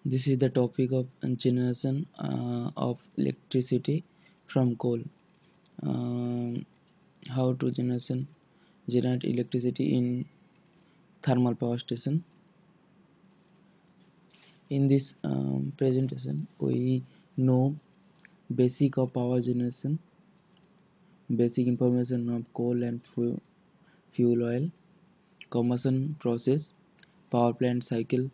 This is the topic of generation of electricity from coal. Um, how to generate electricity in thermal power station. In this presentation, we know basic of power generation, basic information of coal and fuel oil, combustion process, power plant cycle,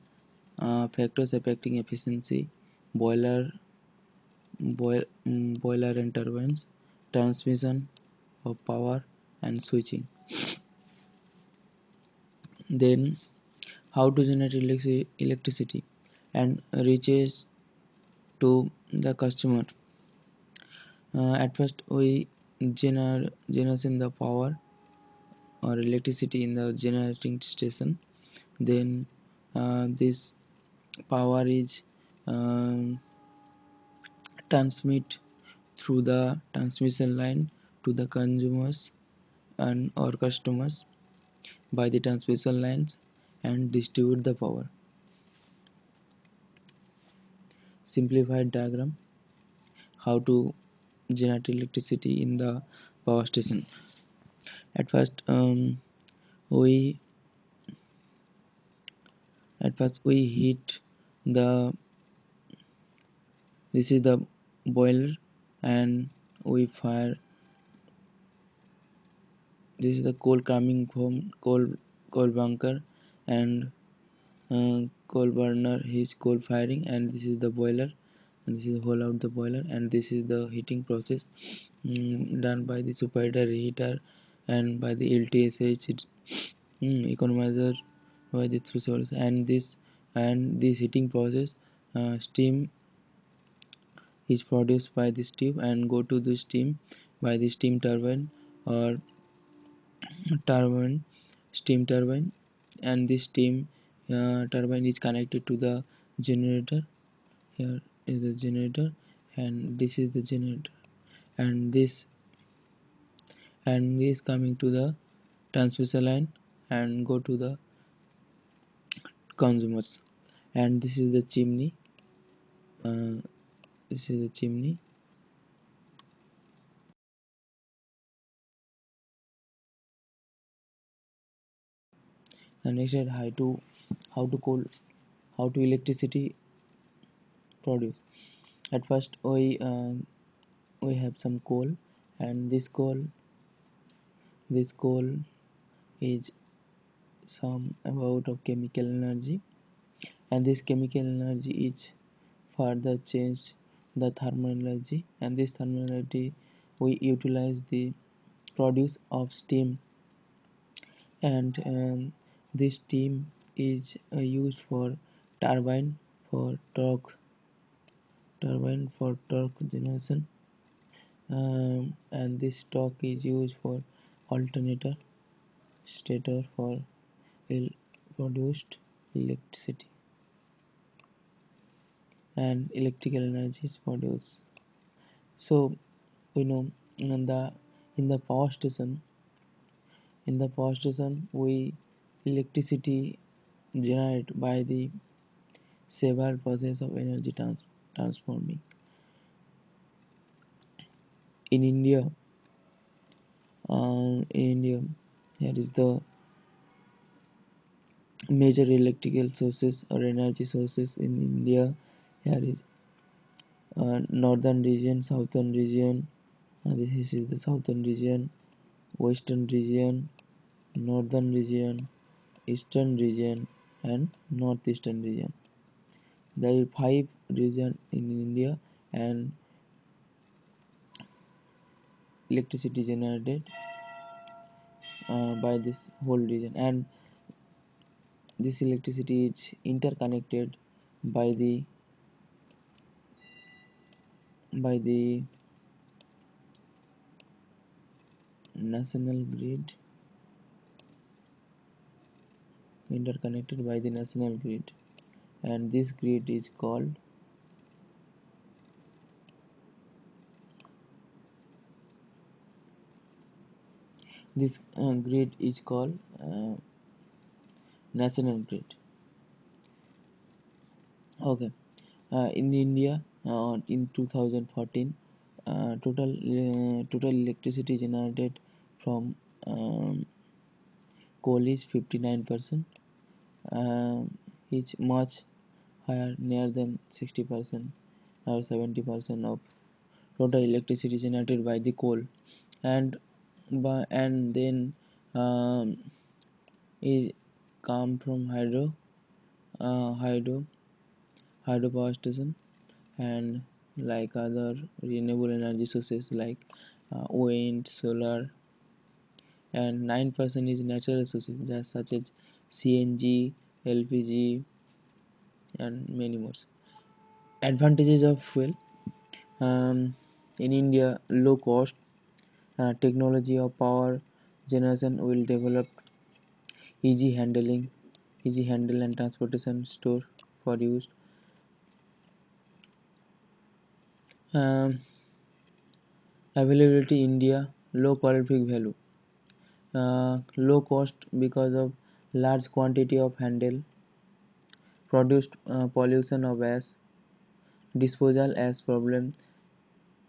factors affecting efficiency, boiler, boiler and turbines, transmission of power and switching. Then how to generate electricity and reaches to the customer. At first we generation the power or electricity in the generating station. Then this power is um, transmit through the transmission line to the consumers and or customers by the transmission lines and distribute the power. Simplified diagram, how to generate electricity in the power station. At first, we we heat the this is the boiler, and we fire this is the coal coming from coal bunker, and coal burner is coal firing, and this is the boiler, and this is hole out the boiler, and this is the heating process done by the superheater reheater and by the LTSH economizer by the thresholds, and this heating process steam is produced by this tube and go to the steam by the steam turbine or turbine steam turbine, and this steam turbine is connected to the generator. Here is the generator, and this is the generator, and this coming to the transmission line and go to the consumers, and this is the chimney. uh, this is the chimney. And next is how to electricity produce. At first we have some coal, and this coal is some amount of chemical energy, and this chemical energy is further changed the thermal energy, and this thermal energy we utilize the produce of steam, and this steam is used for turbine for torque generation, and this torque is used for alternator stator for produced electricity, and electrical energy is produced. So we know in the power station, we electricity generated by the several process of energy transforming. In India, here is the major electrical sources or energy sources in India. Here is northern region, southern region. This is the southern region, western region, northern region, eastern region, and northeastern region. There are 5 regions in India, and electricity generated by this whole region, and this electricity is interconnected by the national grid, and this grid is called national grid. Okay, In India, in 2014, total electricity generated from um, coal is 59%, is much higher, near than 60% or 70% of total electricity generated by the coal, and and then um, is come from uh, hydro hydropower station, and like other renewable energy sources like wind, solar, and 9% is natural resources just such as CNG, LPG, and many more. Advantages of fuel, in India, low cost, technology of power generation will develop, easy handling, easy handle and transportation store for use. Um, Availability India, low calorific value, low cost because of large quantity of handle, produced pollution of gas, disposal as problem,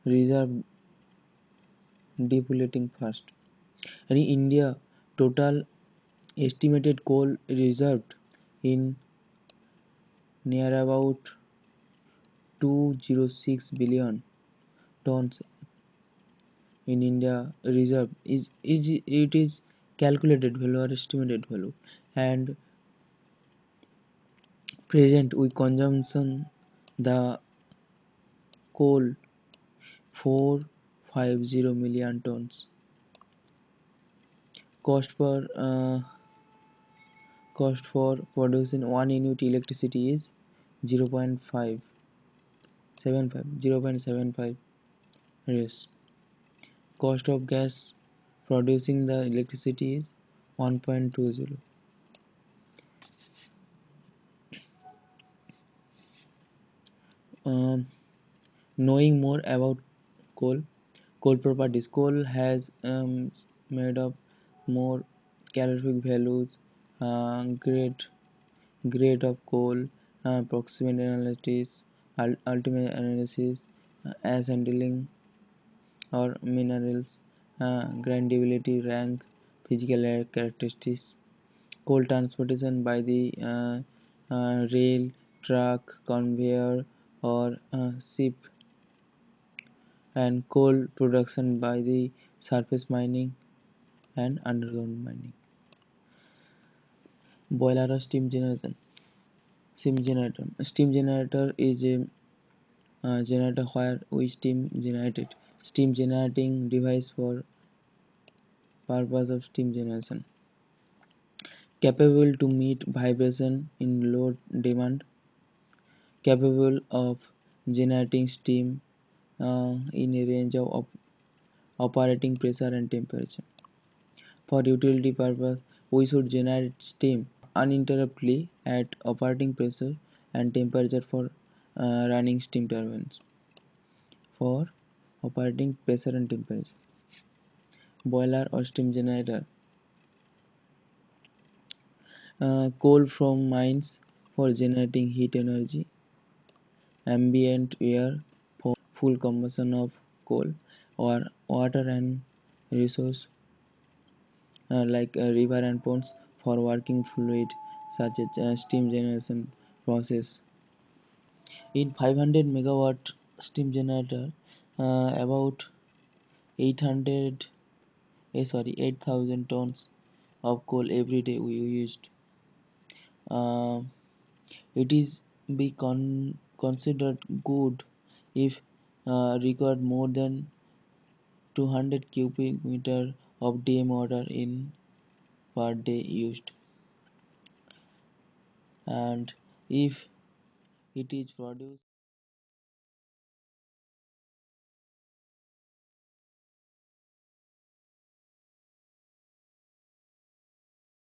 reserve depleting fast. In India, total estimated coal reserved in near about 206 billion tons in India reserve is it is calculated value or estimated value, and present we consumption the coal 450 million tons. Cost per cost for producing 1 unit electricity is 0.75 yes. Cost of gas producing the electricity is 1.20. Um, Knowing more about coal, coal properties. Coal has made up more calorific values, grade of coal, proximate analysis, ultimate analysis, as handling or minerals, grindability, rank, physical characteristics. Coal transportation by the rail, truck, conveyor, or ship, and coal production by the surface mining and underground mining. Boiler or steam generation. Steam generator is a generator where we steam generated. Steam generating device for purpose of steam generation. Capable to meet vibration in low demand. Capable of generating steam in a range of operating pressure and temperature. For utility purpose, we should generate steam uninterruptedly at operating pressure and temperature for running steam turbines. For operating pressure and temperature. Boiler or steam generator. Coal from mines for generating heat energy. Ambient air for full combustion of coal, or water and resource like river and ponds for working fluid such as steam generation process. In 500 megawatt steam generator, about 800 8,000 tons of coal every day we used. Uh, it is considered good if record more than 200 cubic meter of dam water in per day used, and if it is produced